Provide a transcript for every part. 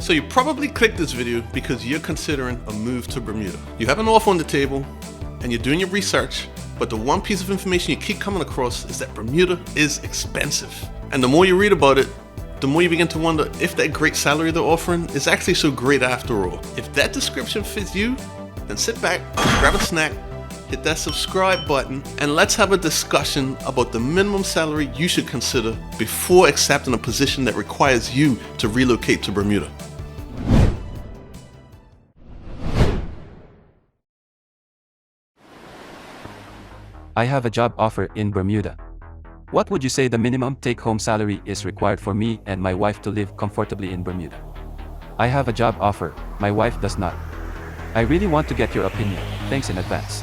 So you probably clicked this video because you're considering a move to Bermuda. You have an offer on the table and you're doing your research, but the one piece of information you keep coming across is that Bermuda is expensive. And the more you read about it, the more you begin to wonder if that great salary they're offering is actually so great after all. If that description fits you, then sit back, grab a snack, hit that subscribe button, and let's have a discussion about the minimum salary you should consider before accepting a position that requires you to relocate to Bermuda. I have a job offer in Bermuda. What would you say the minimum take-home salary is required for me and my wife to live comfortably in Bermuda? I have a job offer, my wife does not. I really want to get your opinion. Thanks in advance.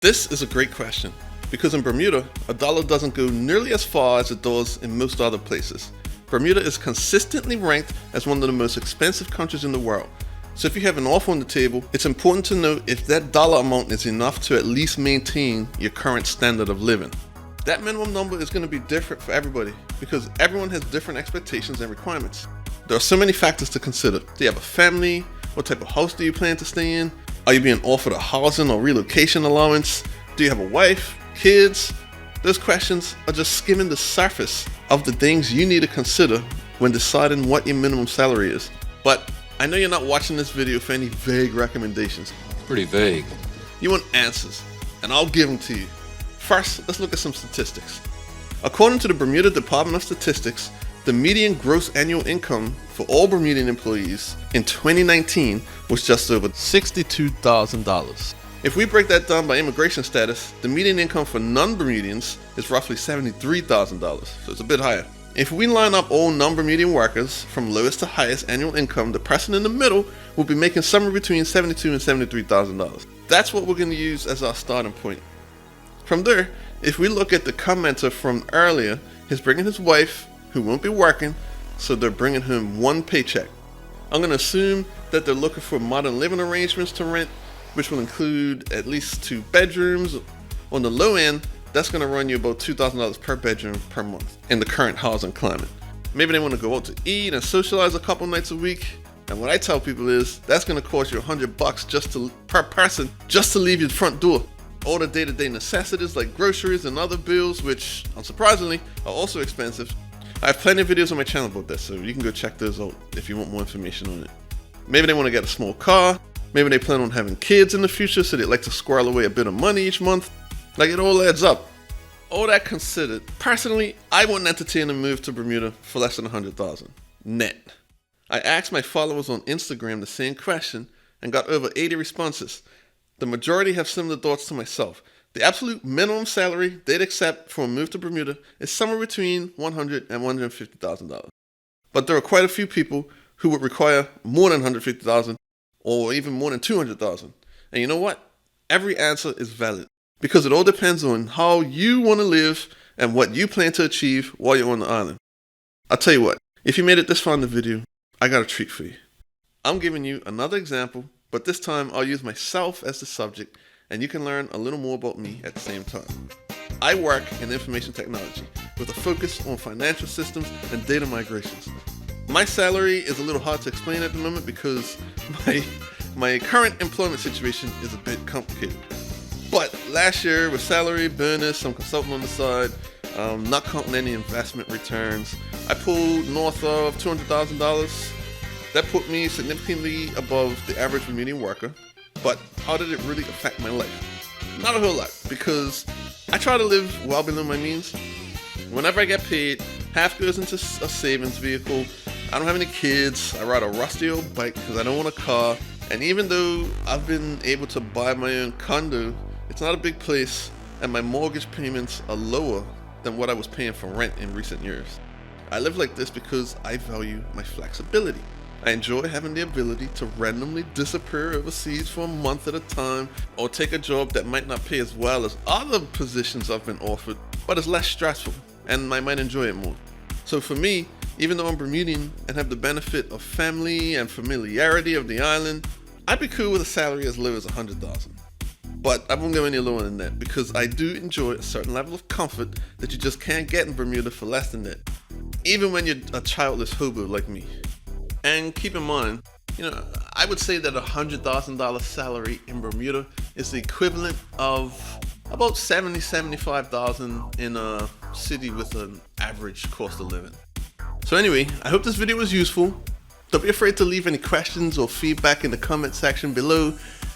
This is a great question, because in Bermuda, a dollar doesn't go nearly as far as it does in most other places. Bermuda is consistently ranked as one of the most expensive countries in the world. So if you have an offer on the table, it's important to note if that dollar amount is enough to at least maintain your current standard of living. That minimum number is going to be different for everybody because everyone has different expectations and requirements. There are so many factors to consider. Do you have a family? What type of house do you plan to stay in? Are you being offered a housing or relocation allowance? Do you have a wife, kids? Those questions are just skimming the surface of the things you need to consider when deciding what your minimum salary is. But I know you're not watching this video for any vague recommendations. Pretty vague. You want answers, and I'll give them to you. First, let's look at some statistics. According to the Bermuda Department of Statistics, the median gross annual income for all Bermudian employees in 2019 was just over $62,000. If we break that down by immigration status, the median income for non-Bermudians is roughly $73,000, so it's a bit higher. If we line up all non-Bermudian workers from lowest to highest annual income, the person in the middle will be making somewhere between $72,000 and $73,000. That's what we're going to use as our starting point. From there, if we look at the commenter from earlier, he's bringing his wife, who won't be working, so they're bringing him one paycheck. I'm going to assume that they're looking for modern living arrangements to rent, which will include at least 2 bedrooms. On the low end, that's going to run you about $2,000 per bedroom per month in the current housing climate. Maybe they want to go out to eat and socialize a couple nights a week. And what I tell people is that's going to cost you $100 per person just to leave your front door. All the day-to-day necessities like groceries and other bills, which unsurprisingly are also expensive. I have plenty of videos on my channel about this, so you can go check those out if you want more information on it. Maybe they want to get a small car. Maybe they plan on having kids in the future, so they like to squirrel away a bit of money each month. Like, it all adds up. All that considered, personally, I wouldn't entertain a move to Bermuda for less than $100,000 net. I asked my followers on Instagram the same question and got over 80 responses. The majority have similar thoughts to myself. The absolute minimum salary they'd accept for a move to Bermuda is somewhere between $100,000 and $150,000. But there are quite a few people who would require more than $150,000 or even more than $200,000. And you know what? Every answer is valid because it all depends on how you want to live and what you plan to achieve while you're on the island. I'll tell you what, if you made it this far in the video, I got a treat for you. I'm giving you another example, but this time I'll use myself as the subject and you can learn a little more about me at the same time. I work in information technology with a focus on financial systems and data migrations. My salary is a little hard to explain at the moment because my current employment situation is a bit complicated. But last year with salary, bonus, some consulting on the side, not counting any investment returns, I pulled north of $200,000. That put me significantly above the average Bermudian worker. But how did it really affect my life? Not a whole lot, because I try to live well below my means. Whenever I get paid, half goes into a savings vehicle. I don't have any kids. I ride a rusty old bike because I don't want a car. And even though I've been able to buy my own condo, it's not a big place, and my mortgage payments are lower than what I was paying for rent in recent years. I live like this because I value my flexibility. I enjoy having the ability to randomly disappear overseas for a month at a time or take a job that might not pay as well as other positions I've been offered, but is less stressful and I might enjoy it more. So for me, even though I'm Bermudian and have the benefit of family and familiarity of the island, I'd be cool with a salary as low as $100,000. But I won't go any lower than that because I do enjoy a certain level of comfort that you just can't get in Bermuda for less than that, even when you're a childless hobo like me. And keep in mind, I would say that $100,000 salary in Bermuda is the equivalent of about $75,000 in a city with an average cost of living. So anyway, I hope this video was useful. Don't be afraid to leave any questions or feedback in the comment section below.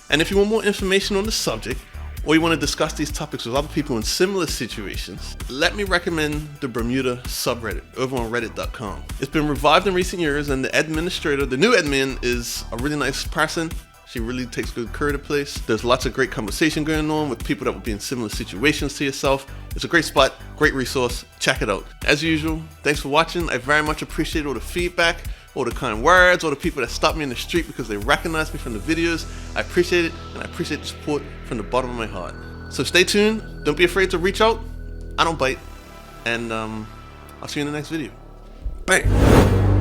And if you want more information on the subject, or you want to discuss these topics with other people in similar situations, let me recommend the Bermuda subreddit over on reddit.com. It's been revived in recent years, and the new admin, is a really nice person. She really takes good care of the place. There's lots of great conversation going on with people that will be in similar situations to yourself. It's a great spot, great resource. Check it out. As usual, thanks for watching. I very much appreciate all the feedback, all the kind words, all the people that stop me in the street because they recognize me from the videos. I appreciate it, and I appreciate the support from the bottom of my heart. So stay tuned. Don't be afraid to reach out. I don't bite. And I'll see you in the next video. Bye.